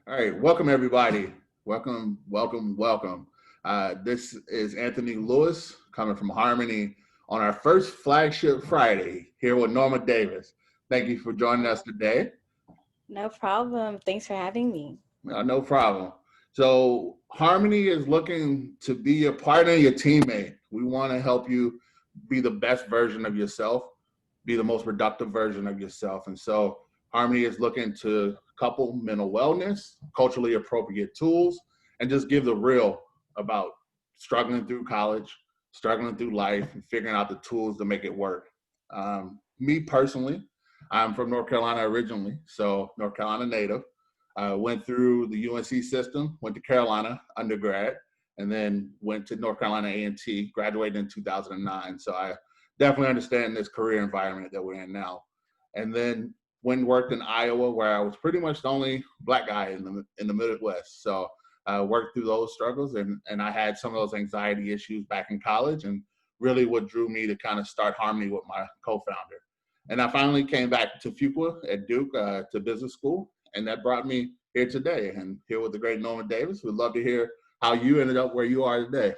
All right, welcome everybody. Welcome, welcome, welcome. This is Anthony Lewis coming from Harmony on our first Flagship Friday here with Norma Davis. Thank you for joining us today. No problem. Thanks for having me. No problem. So, Harmony is looking to be your partner, your teammate. We want to help you be the best version of yourself, be the most productive version of yourself. And so, Harmony is looking to couple mental wellness, culturally appropriate tools, and just give the real about struggling through college, struggling through life, and figuring out the tools to make it work. Me personally, I'm from North Carolina originally, so North Carolina native. I went through the UNC system, went to Carolina undergrad, and then went to North Carolina A&T, graduated in 2009. So I definitely understand this career environment that we're in now. And then went and worked in Iowa, where I was pretty much the only Black guy in the Midwest. So I worked through those struggles, and I had some of those anxiety issues back in college, and really what drew me to kind of start Harmony with my co-founder. And I finally came back to Fuqua at Duke to business school, and that brought me here today. And here with the great Norma Davis. We'd love to hear how you ended up where you are today.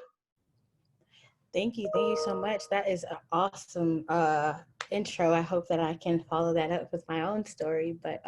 Thank you. Thank you so much. That is an awesome intro. I hope that I can follow that up with my own story. But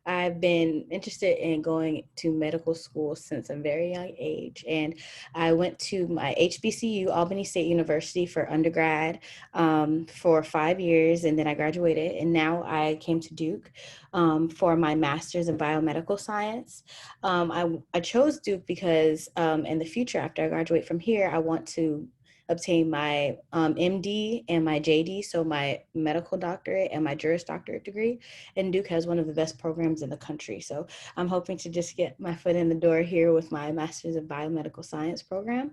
I've been interested in going to medical school since a very young age. And I went to my HBCU, Albany State University, for undergrad for 5 years. And then I graduated. And now I came to Duke for my master's in biomedical science. I chose Duke because in the future, after I graduate from here, I want to obtain my MD and my JD, so my medical doctorate and my Juris Doctorate degree. And Duke has one of the best programs in the country. So I'm hoping to just get my foot in the door here with my Master's of Biomedical Science program.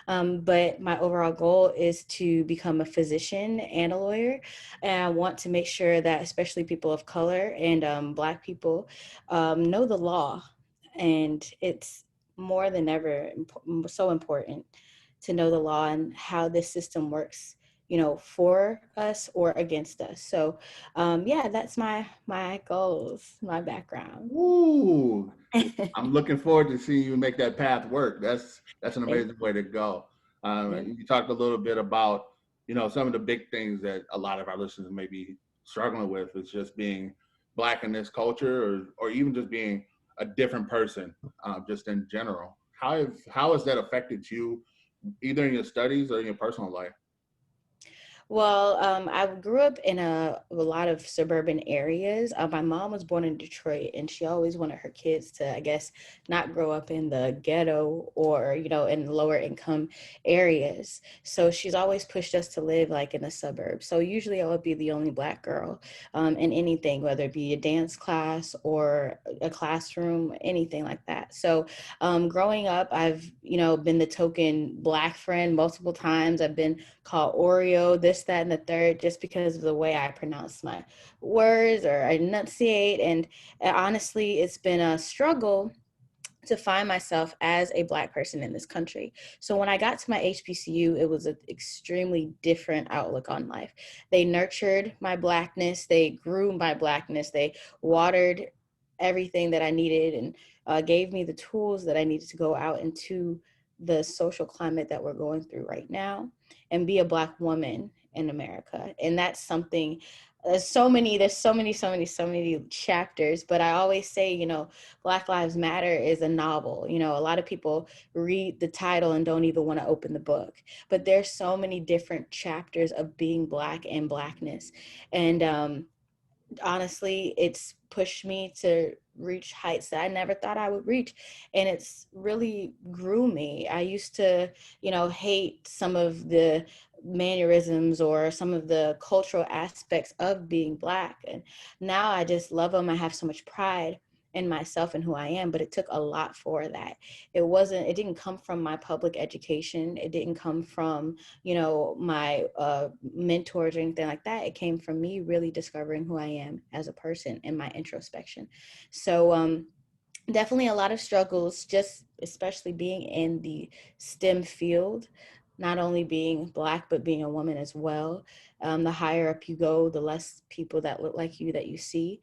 But my overall goal is to become a physician and a lawyer. And I want to make sure that especially people of color and Black people know the law. And it's more than ever so important to know the law and how this system works, for us or against us. So yeah, that's my goals, my background. Woo! I'm looking forward to seeing you make that path work. That's an Thank amazing way to go. you. You talked a little bit about some of the big things that a lot of our listeners may be struggling with. It's just being Black in this culture, or even just being a different person, just in general. How has that affected you, either in your studies or in your personal life? Well, I grew up in a lot of suburban areas. My mom was born in Detroit, and she always wanted her kids to, I guess, not grow up in the ghetto or, in lower income areas. So she's always pushed us to live like in the suburbs. So usually I would be the only Black girl in anything, whether it be a dance class or a classroom, anything like that. So growing up, I've, been the token Black friend multiple times. I've been called Oreo, this, that, and the third, just because of the way I pronounce my words or I enunciate. And honestly, it's been a struggle to find myself as a Black person in this country. So when I got to my HBCU, it was an extremely different outlook on life. They nurtured my Blackness, they grew my Blackness, they watered everything that I needed and gave me the tools that I needed to go out into the social climate that we're going through right now and be a Black woman in America. And that's something, there's so many chapters, but I always say, Black Lives Matter is a novel. A lot of people read the title and don't even want to open the book, but there's so many different chapters of being Black and Blackness. And honestly, it's pushed me to reach heights that I never thought I would reach. And it's really grew me. I used to, hate some of the mannerisms or some of the cultural aspects of being Black. And now I just love them. I have so much pride in myself and who I am, but it took a lot for that. It didn't come from my public education. It didn't come from, my mentors or anything like that. It came from me really discovering who I am as a person and my introspection. So definitely a lot of struggles, just especially being in the STEM field, not only being Black, but being a woman as well. The higher up you go, the less people that look like you that you see.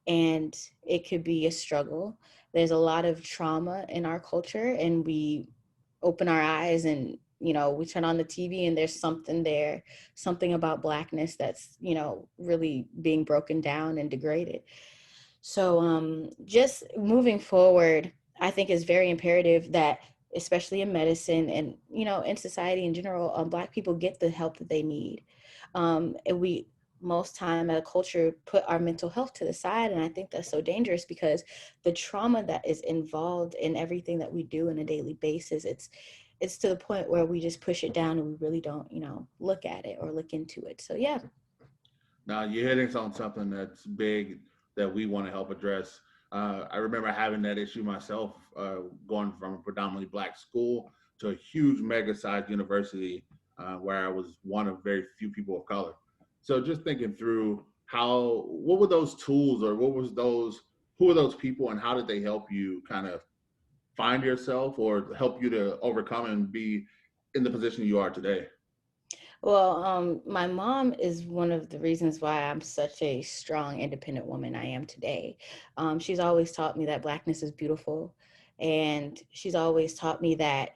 and it could be a struggle. There's a lot of trauma in our culture, and we open our eyes and, we turn on the TV and there's something there, something about Blackness that's, really being broken down and degraded. So just moving forward, I think it's very imperative that, especially in medicine and, in society in general, Black people get the help that they need. And we, most time at a culture, put our mental health to the side. And I think that's so dangerous because the trauma that is involved in everything that we do on a daily basis, it's to the point where we just push it down and we really don't, look at it or look into it. So yeah. Now you're hitting on something that's big that we want to help address. I remember having that issue myself, going from a predominantly Black school to a huge mega-sized university, where I was one of very few people of color. So just thinking through what were those tools, or who were those people, and how did they help you kind of find yourself or help you to overcome and be in the position you are today? Well, my mom is one of the reasons why I'm such a strong, independent woman I am today. She's always taught me that Blackness is beautiful. And she's always taught me that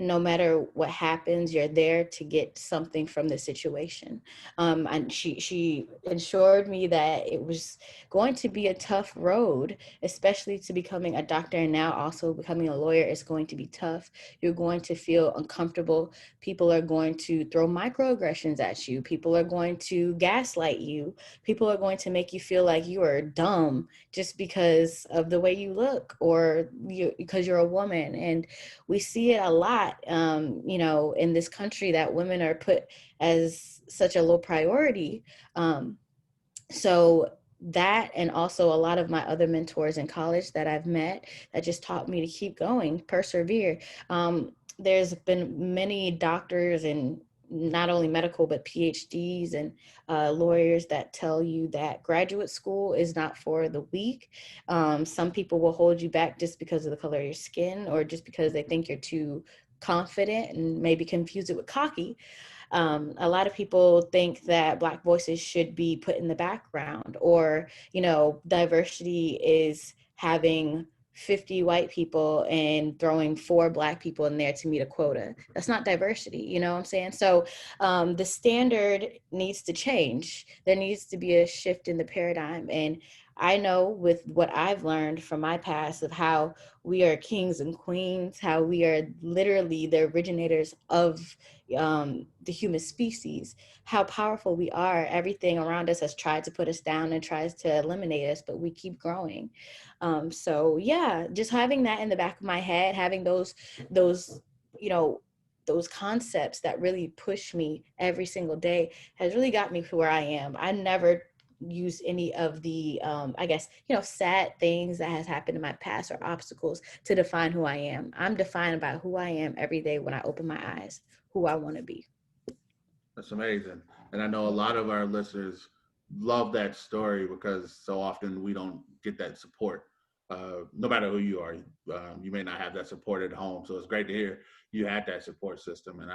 no matter what happens, you're there to get something from the situation. And she assured me that it was going to be a tough road, especially to becoming a doctor and now also becoming a lawyer is going to be tough. You're going to feel uncomfortable. People are going to throw microaggressions at you. People are going to gaslight you. People are going to make you feel like you are dumb just because of the way you look or because you're a woman. And we see it a lot, in this country, that women are put as such a low priority. So that, and also a lot of my other mentors in college that I've met that just taught me to keep going, persevere. There's been many doctors and not only medical, but PhDs and lawyers that tell you that graduate school is not for the weak. Some people will hold you back just because of the color of your skin or just because they think you're too confident and maybe confuse it with cocky. A lot of people think that Black voices should be put in the background, or, diversity is having 50 white people and throwing 4 Black people in there to meet a quota. That's not diversity, you know what I'm saying? So the standard needs to change. There needs to be a shift in the paradigm. And I know with what I've learned from my past of how we are kings and queens, how we are literally the originators of the human species, how powerful we are. Everything around us has tried to put us down and tries to eliminate us, but we keep growing. So yeah, just having that in the back of my head, having those, you know, those concepts that really push me every single day has really got me to where I am. I never use any of the I guess, sad things that has happened in my past or obstacles to define who I am. I'm defined by who I am every day when I open my eyes, who I want to be. That's amazing. And I know a lot of our listeners love that story because so often we don't get that support. No matter who you are, you may not have that support at home. So it's great to hear you had that support system. And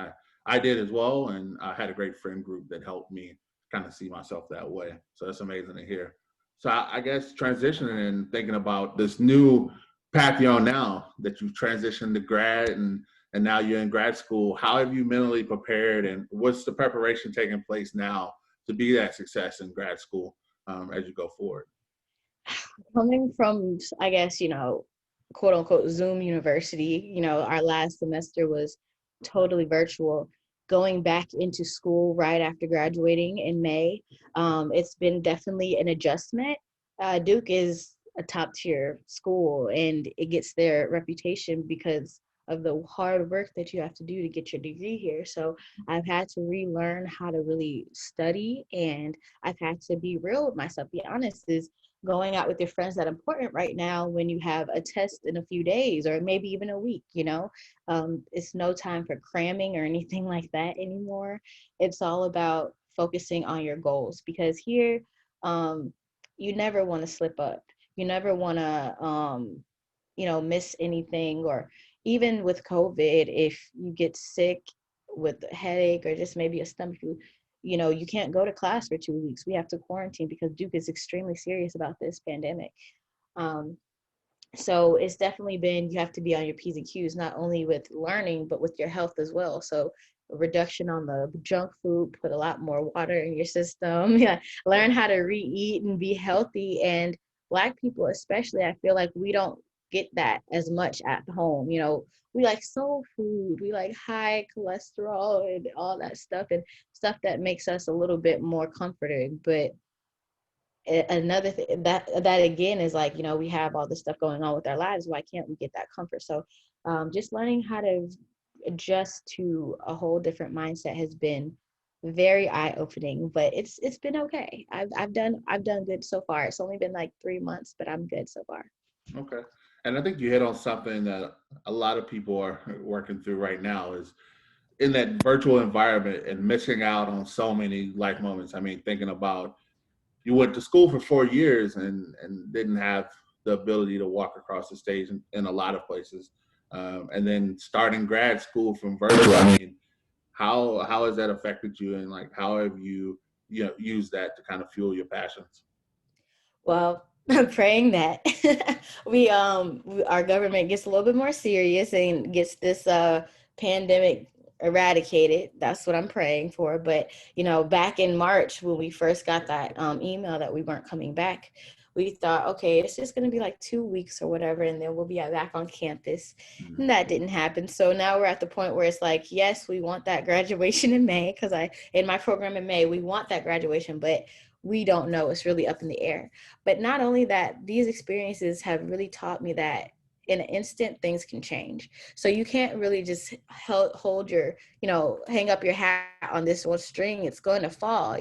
I did as well. And I had a great friend group that helped me kind of see myself that way. So that's amazing to hear. So I guess transitioning and thinking about this new path you're on now, that you've transitioned to grad and now you're in grad school. How have you mentally prepared, and what's the preparation taking place now to be that success in grad school, as you go forward? Coming from, I guess, quote unquote Zoom university, our last semester was totally virtual. Going back into school right after graduating in May, it's been definitely an adjustment. Duke is a top tier school and it gets their reputation because of the hard work that you have to do to get your degree here. So I've had to relearn how to really study, and I've had to be real with myself. Be honest, is going out with your friends that important right now when you have a test in a few days or maybe even a week. It's no time for cramming or anything like that anymore. It's all about focusing on your goals, because here you never want to slip up. You never want to miss anything. Or even with COVID, if you get sick with a headache or just maybe a stomach flu, you can't go to class for 2 weeks. We have to quarantine because Duke is extremely serious about this pandemic. Um, so it's definitely been, you have to be on your P's and Q's, not only with learning, but with your health as well. So a reduction on the junk food, put a lot more water in your system, yeah, learn how to re-eat and be healthy. And Black people, especially, I feel like we don't get that as much at home. We like soul food, we like high cholesterol and all that stuff, and stuff that makes us a little bit more comforting. But another thing that again is like, we have all this stuff going on with our lives. Why can't we get that comfort? So just learning how to adjust to a whole different mindset has been very eye-opening, but it's been okay. I've done good so far. It's only been like 3 months, but I'm good so far. Okay. And I think you hit on something that a lot of people are working through right now is in that virtual environment and missing out on so many life moments. I mean, thinking about you went to school for 4 years and didn't have the ability to walk across the stage in a lot of places. And then starting grad school from virtual, I mean, how has that affected you, and like how have you used that to kind of fuel your passions? Well, I'm praying that our government gets a little bit more serious and gets this pandemic eradicated. That's what I'm praying for. But back in March when we first got that email that we weren't coming back, we thought, okay, it's just going to be like 2 weeks or whatever, and then we'll be back on campus. Mhm. And that didn't happen. So now we're at the point where it's like, yes, we want that graduation in May, because in my program in May, we want that graduation, but we don't know. It's really up in the air. But not only that, these experiences have really taught me that in an instant, things can change. So you can't really just hold hang up your hat on this one string. It's going to fall,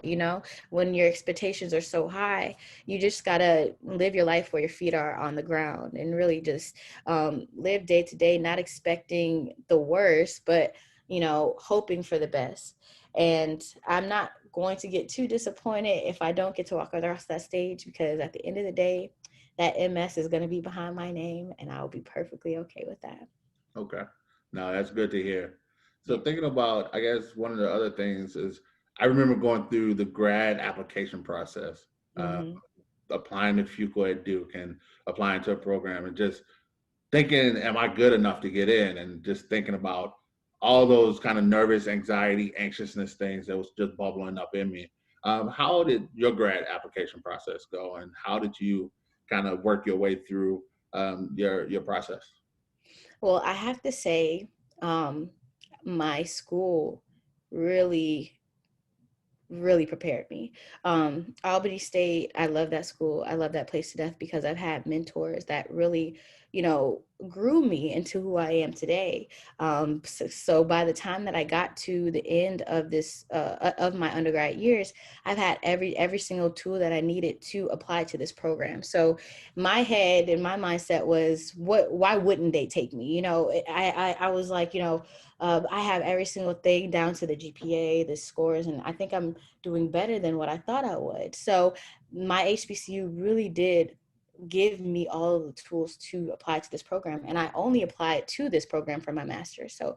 when your expectations are so high. You just got to live your life where your feet are on the ground and really just live day to day, not expecting the worst, but, hoping for the best. And I'm not going to get too disappointed if I don't get to walk across that stage, because at the end of the day, that MS is going to be behind my name, and I'll be perfectly okay with that. Okay. No, that's good to hear. So Yeah. thinking about, I guess one of the other things is I remember going through the grad application process, uh, Mm-hmm. applying to FUCO at Duke and applying to a program and just thinking, am I good enough to get in? And just thinking about all those kind of nervous, anxiety, anxiousness things that was just bubbling up in me. How did your grad application process go, and how did you kind of work your way through your process? Well, I have to say, um, my school really really prepared me. Albany State, I love that school. I love that place to death because I've had mentors that really, grew me into who I am today. So by the time that I got to the end of this of my undergrad years, I've had every single tool that I needed to apply to this program. So my head and my mindset was, why wouldn't they take me? I was like, I have every single thing down to the GPA, the scores, and I think I'm doing better than what I thought I would. So my HBCU really did give me all of the tools to apply to this program. And I only applied to this program for my master's. So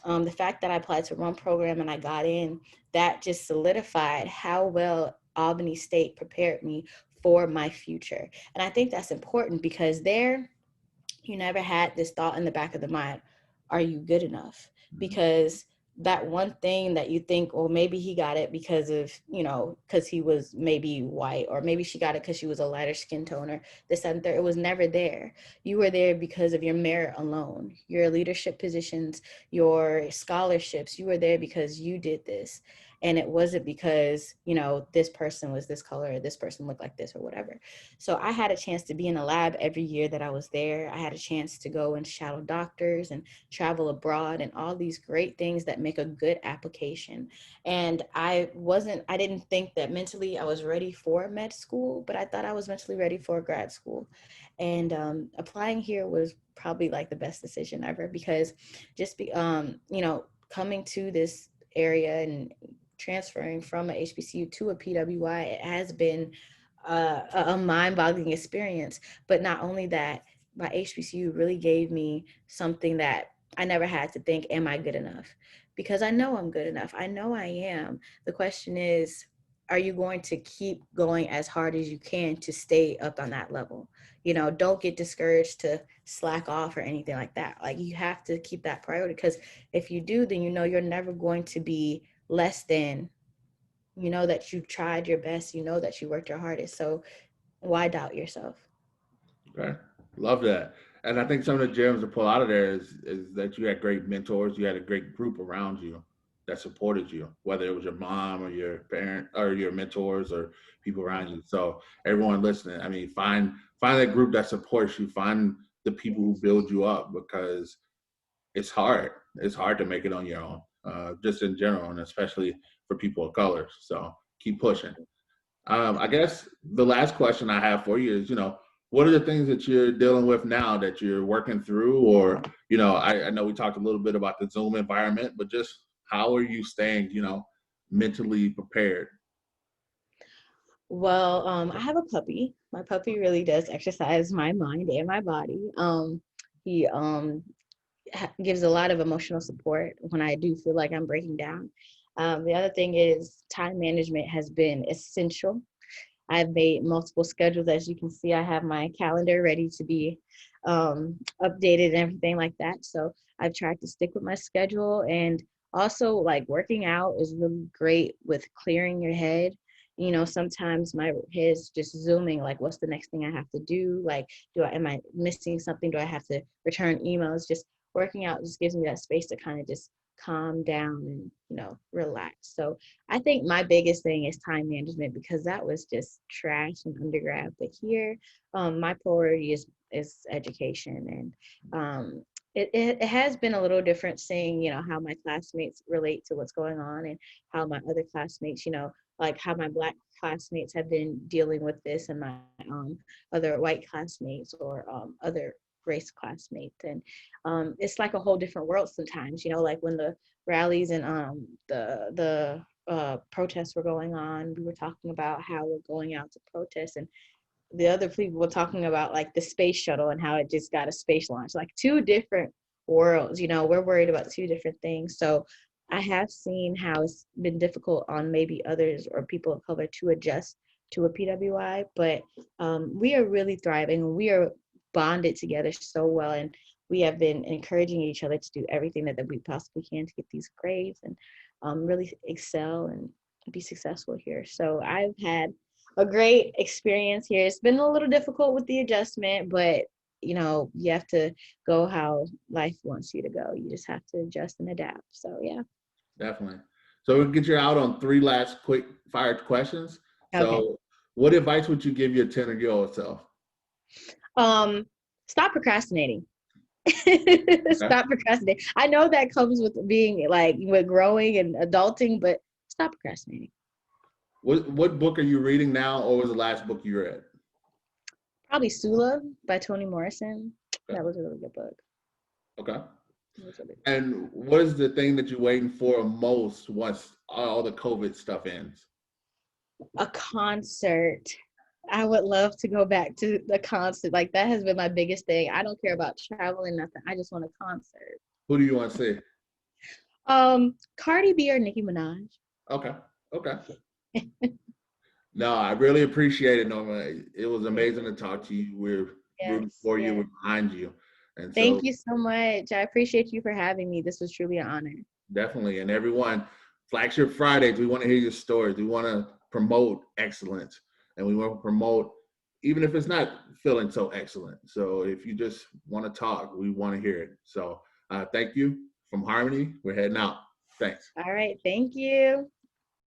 the fact that I applied to one program and I got in, that just solidified how well Albany State prepared me for my future. And I think that's important because you never had this thought in the back of the mind, are you good enough? Mhm. Because that one thing that you think, well, maybe he got it because of, because he was maybe white, or maybe she got it because she was a lighter skin tone, or this and third, it was never there. You were there because of your merit alone, your leadership positions, your scholarships. You were there because you did this. And it wasn't because, this person was this color, or this person looked like this, or whatever. So I had a chance to be in a lab every year that I was there. I had a chance to go and shadow doctors and travel abroad and all these great things that make a good application. And I didn't think that mentally I was ready for med school, but I thought I was mentally ready for grad school. And applying here was probably like the best decision ever, because coming to this area and transferring from a HBCU to a PWI, it has been a mind-boggling experience. But not only that, my HBCU really gave me something that I never had to think, am I good enough? because I know I'm good enough. I know I am. The question is, are you going to keep going as hard as you can to stay up on that level? Don't get discouraged to slack off or anything like that. Like, you have to keep that priority, because if you do, then you're never going to be less than. You know that you tried your best, you know that you worked your hardest. So why doubt yourself? Okay. Love that. And I think some of the gems to pull out of there is that you had great mentors, you had a great group around you that supported you, whether it was your mom or your parent or your mentors or people around you. So everyone listening, I mean, find that group that supports you, find the people who build you up, because it's hard. It's hard to make it on your own, just in general, and especially for people of color. So keep pushing. I guess the last question I have for you is, what are the things that you're dealing with now that you're working through? Or, I know we talked a little bit about the Zoom environment, but just how are you staying, mentally prepared? Well, I have a puppy. My puppy really does exercise my mind and my body. He gives a lot of emotional support when I do feel like I'm breaking down. The other thing is, time management has been essential. I've made multiple schedules. As you can see, I have my calendar ready to be updated and everything like that. So I've tried to stick with my schedule. And also, like, working out is really great with clearing your head. Sometimes my head's just zooming, like, what's the next thing I have to do? Like, am I missing something? Do I have to return emails? Just working out just gives me that space to kind of just calm down and, relax. So I think my biggest thing is time management, because that was just trash in undergrad. But here, my priority is education, and it has been a little different seeing, how my classmates relate to what's going on, and how my other classmates, like how my Black classmates have been dealing with this, and my other white classmates, or other race classmates. And it's like a whole different world sometimes, like when the rallies and the protests were going on, we were talking about how we're going out to protest, and the other people were talking about, like, the space shuttle and how it just got a space launch, like two different worlds. We're worried about two different things. So I have seen how it's been difficult on maybe others or people of color to adjust to a PWI, but we are really thriving. We are bonded together so well, and we have been encouraging each other to do everything that we possibly can to get these grades and really excel and be successful here. So I've had a great experience here. It's been a little difficult with the adjustment, but you have to go how life wants you to go. You just have to adjust and adapt. So yeah. Definitely. So we'll get you out on three last quick fire questions. Okay. So what advice would you give your 10-year-old self? Stop procrastinating. Okay. Stop procrastinating. I know that comes with being, like, with growing and adulting, but stop procrastinating. What book are you reading now, or was the last book you read? Probably Sula by Toni Morrison. Okay. That was a really good book. Okay. It was really good. And what is the thing that you're waiting for most once all the COVID stuff ends? A concert. I would love to go back to the concert. Like, that has been my biggest thing. I don't care about traveling, nothing. I just want a concert. Who do you want to see? Cardi B or Nicki Minaj. Okay. Okay. No, I really appreciate it, Norma. It was amazing to talk to you. We're rooting Yes, for you. yes. We're behind you. And Thank so you so much. I appreciate you for having me. This was truly an honor. definitely. And everyone, Flagship Fridays, we want to hear your stories. We want to promote excellence. And we want to promote, even if it's not feeling so excellent. So if you just want to talk, we want to hear it. So thank you from Harmony. We're heading out. Thanks. All right. Thank you.